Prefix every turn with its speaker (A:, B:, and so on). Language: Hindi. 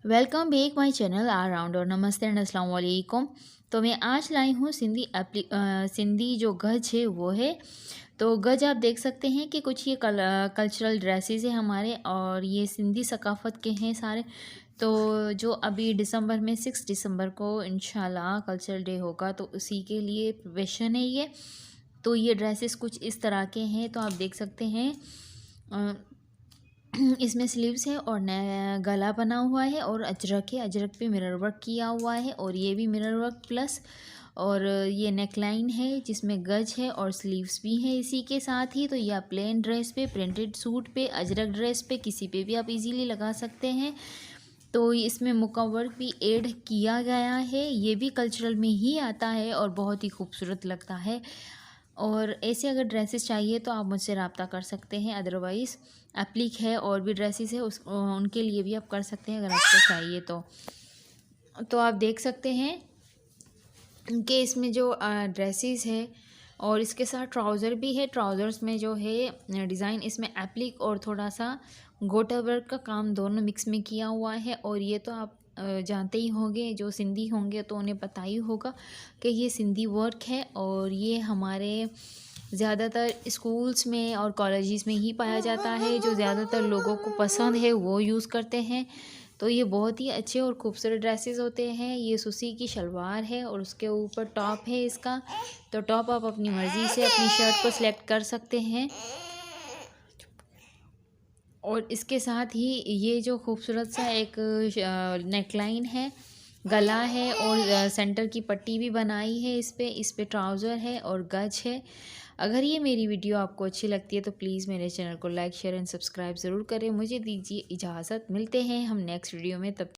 A: Welcome back my channel are round और नमस्ते एंड अस्सलाम वालेकुम। तो मैं आज लाई हूँ सिंधी जो गज है वो है। तो गज आप देख सकते हैं कि कुछ ये कल्चरल ड्रेसेस है हमारे, और ये सिंधी सकाफ़त के हैं सारे। तो जो अभी दिसंबर में 6 दिसंबर को इंशाल्लाह कल्चरल डे होगा, तो उसी के लिए प्रिपरेशन है ये। तो ये ड्रेसेस कुछ इस तरह के हैं, तो आप देख सकते हैं। इसमें स्लीव्स है और नया गला बना हुआ है और अजरक है, अजरक पे मिरर वर्क किया हुआ है और ये भी मिरर वर्क प्लस। और ये नेकलाइन है जिसमें गज है और स्लीव्स भी है इसी के साथ ही। तो या प्लेन ड्रेस पे, प्रिंटेड सूट पे, अजरक ड्रेस पे, किसी पे भी आप इजीली लगा सकते हैं। तो इसमें मुका वर्क भी ऐड किया गया है, ये भी कल्चरल में ही आता है और बहुत ही खूबसूरत लगता है। और ऐसे अगर ड्रेसेस चाहिए तो आप मुझसे रब्ता कर सकते हैं, अदरवाइज़ एप्लिक है और भी ड्रेसेस है उनके लिए भी आप कर सकते हैं अगर आपको चाहिए तो आप देख सकते हैं कि इसमें जो ड्रेसेस है और इसके साथ ट्राउज़र भी है। ट्राउज़र्स में जो है डिज़ाइन इसमें एप्लिक और थोड़ा सा गोटा वर्क का काम दोनों मिक्स में किया हुआ है। और ये तो आप जानते ही होंगे, जो सिंधी होंगे तो उन्हें पता ही होगा कि ये सिंधी वर्क है। और ये हमारे ज़्यादातर स्कूल्स में और कॉलेजेस में ही पाया जाता है, जो ज़्यादातर लोगों को पसंद है वो यूज़ करते हैं। तो ये बहुत ही अच्छे और खूबसूरत ड्रेसेस होते हैं। ये सुसी की शलवार है और उसके ऊपर टॉप है इसका। तो टॉप आप अपनी मर्ज़ी से अपनी शर्ट को सिलेक्ट कर सकते हैं। और इसके साथ ही ये जो खूबसूरत सा एक नेकलाइन है, गला है और सेंटर की पट्टी भी बनाई है इस पे ट्राउज़र है और गज है। अगर ये मेरी वीडियो आपको अच्छी लगती है तो प्लीज़ मेरे चैनल को लाइक शेयर एंड सब्सक्राइब ज़रूर करें। मुझे दीजिए इजाज़त, मिलते हैं हम नेक्स्ट वीडियो में। तब